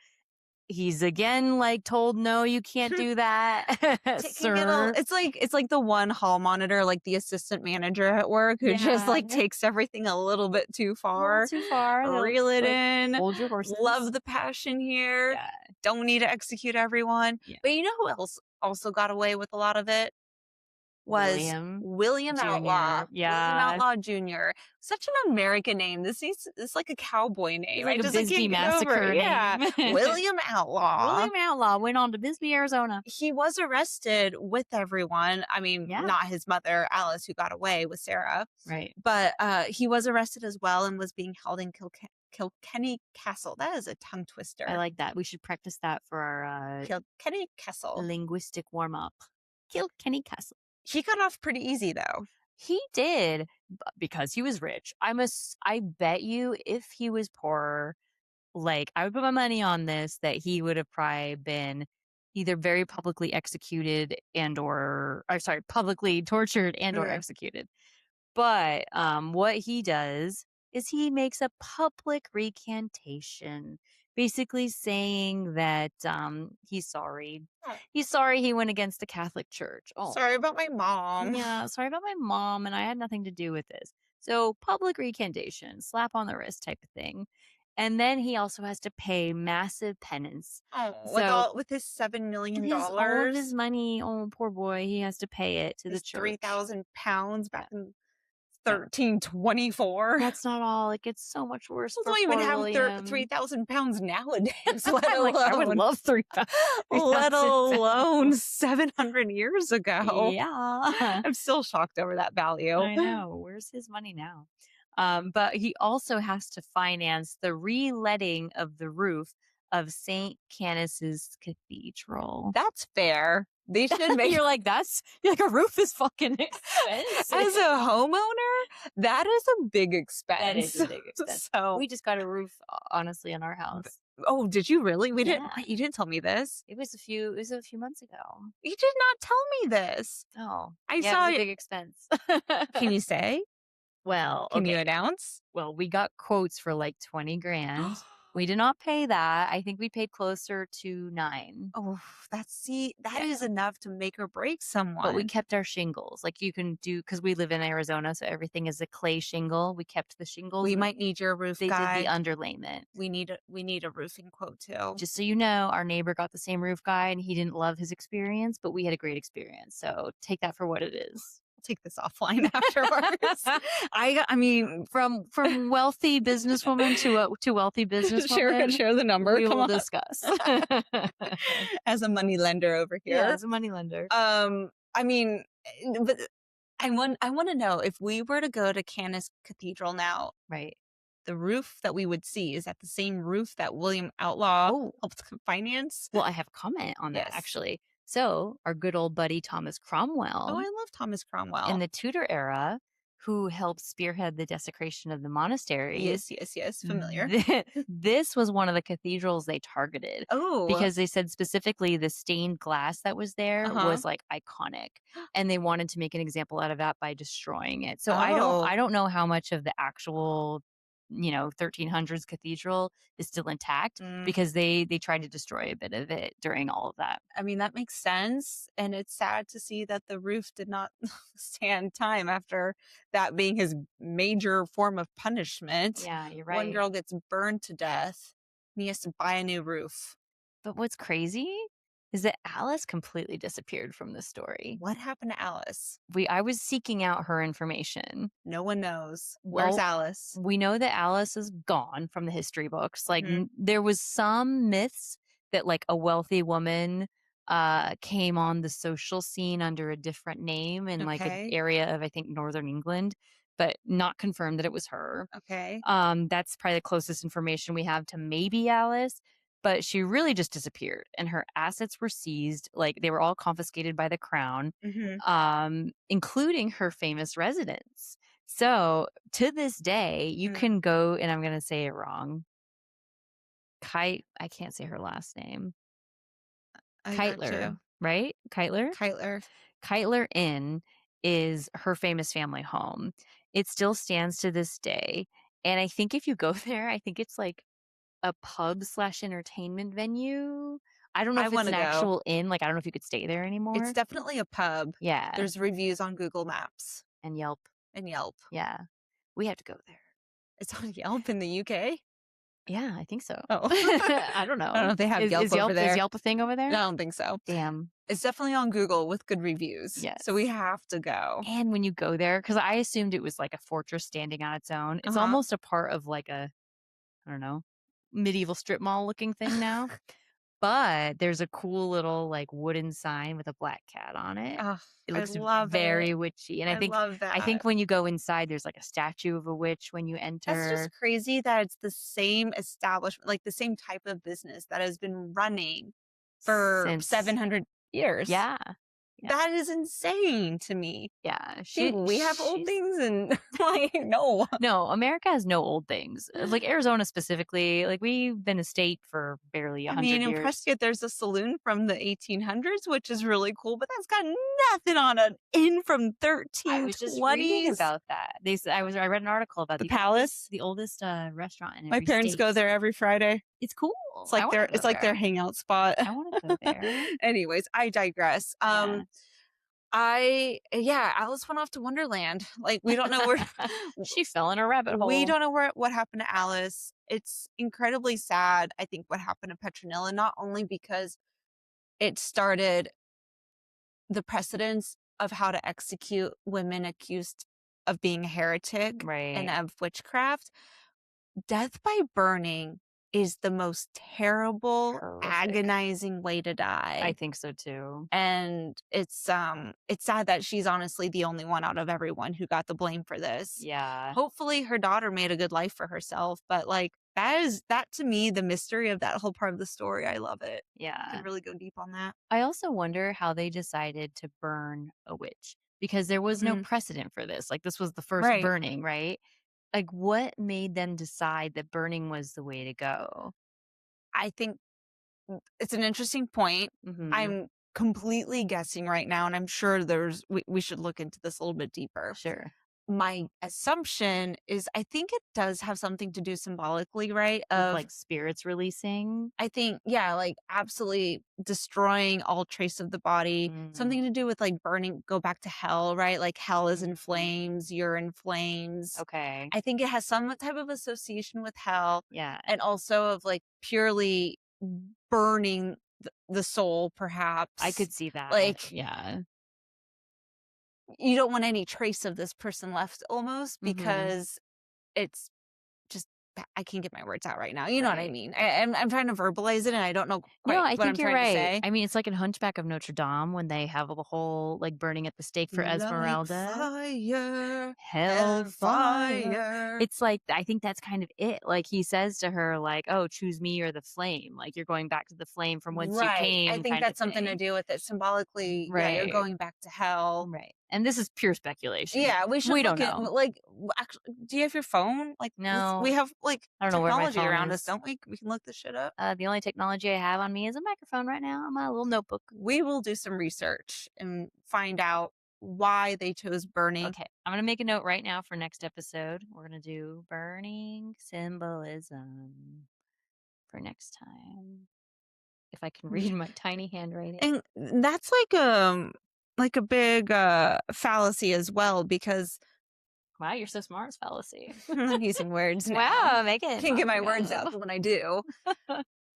He's again like told, no, you can't do that, Taking it all, sir. it's like the one hall monitor, like the assistant manager at work who just Yeah. like takes everything a little bit too A little far. too far. They'll Reel it like in. hold your horses. Love the passion here. Yeah. Don't need to execute everyone. Yeah. But you know who else also got away with a lot of it? Was William William Outlaw. Jr. William Yeah. Outlaw Jr. Such an American name. It's like a cowboy It's name. like a I Bisbee can't get over massacre it. Yeah. name. William Outlaw. William Outlaw went on to Bisbee, Arizona. He was arrested with everyone. I mean, Yeah. not his mother, Alice, who got away with Sarah, Right. but he was arrested as well and was being held in Kilkenny Castle. That is a tongue twister. I like that. We should practice that for our Kilkenny Castle. linguistic warm up. Kilkenny Castle. He got off pretty easy though. He did because he was rich. I bet you if he was poorer, like I would put my money on this that he would have probably been either very publicly executed or sorry, publicly tortured and or Mm. executed. But what he does is he makes a public recantation, basically saying that he's sorry. Oh, He's sorry he went against the Catholic Church. Oh, sorry about my mom. yeah, sorry about my mom, and I had nothing to do with this. So, public recantation, slap on the wrist type of thing. And then he also has to pay massive penance. Oh, So, with his $7 million, all of his money, oh, poor boy, he has to pay it to the his church. 3,000 pounds back in Yeah. 1324. That's not all. It gets so much worse People for don't even poor have William. 3,000 pounds nowadays, let Like, I would alone love 3,000 let 3,000 alone pounds. 700 years ago. Yeah. I'm still shocked over that value. I know. Where's his money now? But he also has to finance the reletting of the roof of St. Canis's Cathedral. That's fair. They should make You're like, a roof is fucking as expensive. a homeowner, that is a big expense. That is a big expense. So, We just got a roof, honestly, in our house. oh, did you really? We didn't. Yeah. You didn't tell me this. It was a few months ago. You did not tell me this. Oh, I yeah, saw it was a it. big expense. Can you say? Well, Can you okay. announce? Well, we got quotes for like 20 grand. We did not pay that. I think we paid closer to 9. Oh, that Yeah. is enough to make or break But we someone. kept our shingles. Like you can do because we live in Arizona, so everything is a clay shingle. We kept the shingles. We might need your roof They did guy. the underlayment. We need a roofing quote too. Just so you know, our neighbor got the same roof guy and he didn't love his experience, but we had a great experience. So take that for what it is. Take this offline afterwards. I mean, From wealthy businesswoman to wealthy businesswoman, share the number. we Come will on. discuss. As a money lender over here. Yeah, as a money lender. I mean, but I want to know if we were to go to Canis Cathedral now, Right. the roof that we would see is that the same roof that William Outlaw Oh, helped finance. well, I have a comment on that Yes. actually. So, our good old buddy Thomas Oh, Cromwell I love Thomas Cromwell. in the Tudor era, who helped spearhead the desecration of the monasteries. Yes, familiar. This was one of the cathedrals they targeted Oh, because they said specifically the stained glass that was there Uh-huh. was like iconic, and they wanted to make an example out of that by destroying it. So Oh. I don't know how much of the actual 1300s cathedral is still intact Mm. because they tried to destroy a bit of it during all of that. I mean, that makes sense. And it's sad to see that the roof did not stand time after that being his major form of punishment. Yeah, you're One right. girl gets burned to death and he has to buy a new roof. But what's crazy is that Alice completely disappeared from the story. What happened to Alice? I was seeking out her information. No one knows. Where's Well, Alice? we know that Alice is gone from the history books. Like Mhm. there was some myths that like a wealthy woman came on the social scene under a different name in like an Okay. area of I think northern England, but not confirmed that it was her. Okay. That's probably the closest information we have to maybe Alice, but she really just disappeared and her assets were seized. Like they were all confiscated by the crown, Mhm. including her famous residence. So to this day, you Mhm. can go, and I'm going to say it wrong. I can't say her last name. I got Kyteler, you. right? Kyteler? Kytler. Kyteler Inn is her famous family home. It still stands to this day. And I think if you go there, I think it's like a pub slash entertainment venue. I don't know I if it's wanna an go. actual inn. Like, I don't know if you could stay there It's anymore. definitely a pub. Yeah. There's reviews on Google Maps And Yelp. and Yelp. Yeah. We have to go there. It's on Yelp in the UK? Yeah, I think so. Oh. I don't I don't know. know if they have Yelp over Is there. Yelp a thing over I there? don't think so. Damn. It's definitely on Google with good reviews, so we Yes. have to go. And when you go there, because I assumed it was like a fortress standing on its own. It's Uh-huh. almost a part of like a, I don't know, medieval strip mall looking thing now. But there's a cool little, like, wooden sign with a black cat on it. Ugh, It I looks love it. very witchy, and I love I that. think when you go inside, there's, like, a statue of a witch when you That's just enter crazy that it's the same establishment, like, the same type of business that has been running for since 700 years. yeah, yeah, That is insane to me. yeah, Think we have old she's things and like, no. no, America has no old things. Like, Arizona specifically, like, we've been a state for barely I mean, 100 in years. Prescott, there's a saloon from the 1800s, which is really cool, but that's got nothing on an inn from I was just reading 1320s. about that. I read an article about The the oldest Palace. the oldest, restaurant in My every parents go state. there every Friday. It's cool. I wanna go It's like their there. hangout spot. I wanna go there. Anyways, I digress. Yeah. Alice went off to Wonderland. Like we don't know where She fell in a rabbit we hole. don't know what happened to Alice. It's incredibly sad, I think, what happened to Petronilla, not only because it started the precedence of how to execute women accused of being a heretic and Right. of witchcraft. Death by burning is the most terrible, Horrific. agonizing way to I die. think so too. And it's sad that she's honestly the only one out of everyone who got the blame for this. Yeah. Hopefully her daughter made a good life for herself, but like that to me the mystery of that whole part of the story. I love it. You Yeah. can really go deep on that. I also wonder how they decided to burn a witch because there was no Mhm. precedent for this. Like, this was the first Right. burning, right? Like, what made them decide that burning was the way to go? I think it's an interesting point. Mhm. I'm completely guessing right now, and I'm sure we should look into this a little bit deeper. Sure. My assumption is I think it does have something to do symbolically, right? With, Of like, spirits releasing? I think, yeah, like absolutely destroying all trace of the body. Mm. Something to do with like burning, go back to hell, right? Like hell is in Mhm. flames, you're in flames. Okay. I think it has some type of association with hell Yeah. and also of like purely burning the soul, I perhaps. could see that. Like Yeah. you don't want any trace of this person left almost Mhm. because it's just I can't get my words out right now. You know what I Right. mean? I'm trying to verbalize it and I don't know No, quite I what I'm think you're trying to right. say. I mean, it's like in Hunchback of Notre Dame when they have the whole, like, burning at the stake for Like Esmeralda. fire, Hellfire. hellfire. It's like I think that's kind of it. Like, he says to her, like, "Oh, choose me or the flame." Like, you're going back to the flame from whence you Right. I came think kind of that's something to thing. do with it symbolically. Yeah, you're Right. going back to hell. Right. And this is pure speculation. Yeah, we should We don't look at know. like actually. Do you have your phone? Like we No. have like I don't know where my technology phone around us, is. don't we? We can look this shit up. The only technology I have on me is a microphone right now on my little notebook. We will do some research and find out why they chose burning. Okay, I'm gonna make a note right now for next episode. We're gonna do burning symbolism for next time. If I can read my tiny handwriting. And that's like a big fallacy as well because Wow, you're so smart, it's fallacy. I'm using words now. Wow, make it Can't get my fun. words out, but when I do.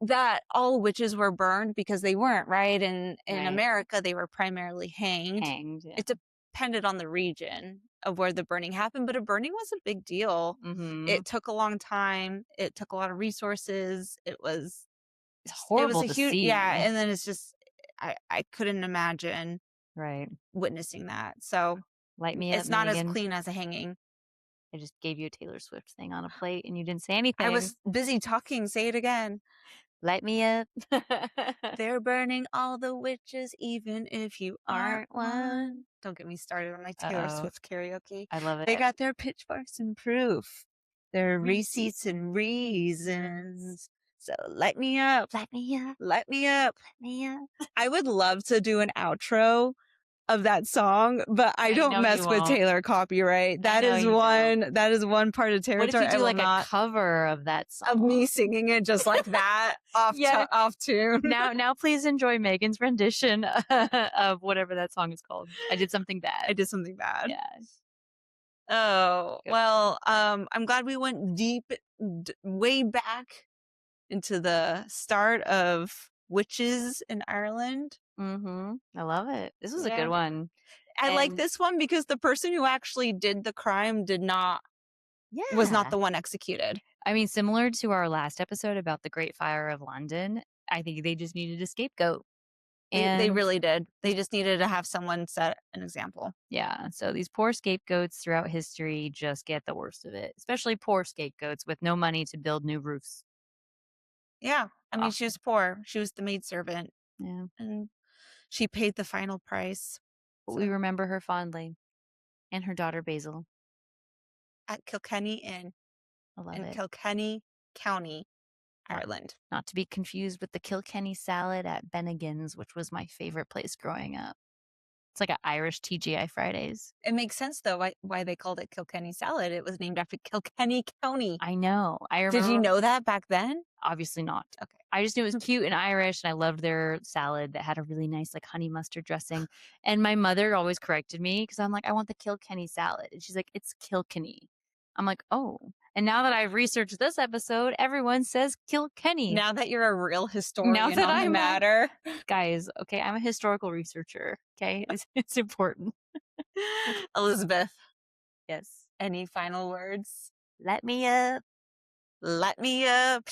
that all witches were burned because they weren't, right? And in Right. America, they were primarily hanged. Hanged. Yeah. It depended on the region of where the burning happened, but a burning was a big deal. Mm-hmm. It took a long time. It took a lot of resources. It's It was horrible a to huge, yeah. see. And then it's just, I couldn't imagine Right. witnessing that. So Light me up, it's not as Megan. clean as a hanging. I just gave you a Taylor Swift thing on a plate and you didn't say I anything. was busy talking. Say it again. Light me up. They're burning all the witches, even if you aren't Aren't one. one. Don't get me started on my Taylor Uh-oh. Swift karaoke. I love They it. got their pitchforks and proof, their receipts Receipts and reasons. So light me up, Light me up. light me up. Light me up. I would love to do an outro of that song, but I I don't know you mess with won't. Taylor copyright. I know you don't. That is one part of What if territory you I do will like a not, cover of that of me song? singing it just like that Yeah. off tune. Now please enjoy Megan's rendition of whatever that song is called. I did something bad. I did something bad. Yeah. Oh, Go. well, I'm glad we went way back into the start of witches in Ireland. Mm-hmm. I love it. This was a good Yeah. one. I like And this one because the person who actually did the crime was not yeah. the one executed. I mean, similar to our last episode about the Great Fire of London, I think they just needed a scapegoat. They And really did. They just needed to have someone set an example. yeah, so these poor scapegoats throughout history just get the worst of it, especially poor scapegoats with no money to build new roofs. Yeah. I mean, she Awful. was poor. She was the maidservant Yeah. and she paid the final price. But we So remember her fondly and her daughter Basil. at Kilkenny Inn I love in it. Kilkenny County, Not, Ireland. not to be confused with the Kilkenny salad at Bennigan's, which was my favorite place growing up. It's like an Irish TGI Fridays. It makes sense though why they called it Kilkenny salad. It was named after Kilkenny County. I know. I Did you remember. know that back then? Obviously not. Okay. I just knew it was cute and Irish, and I loved their salad that had a really nice, like, honey mustard dressing. And my mother always corrected me because I'm like, I want the Kilkenny salad. And she's like, it's Kilkenny. I'm like, oh. And now that I've researched this episode, everyone says Kilkenny. Now that you're a real historian Now that on the I'm matter. Guys, okay, I'm a historical researcher. Okay, it's important. Elizabeth, Yes. any final words? Let me up. Let me up.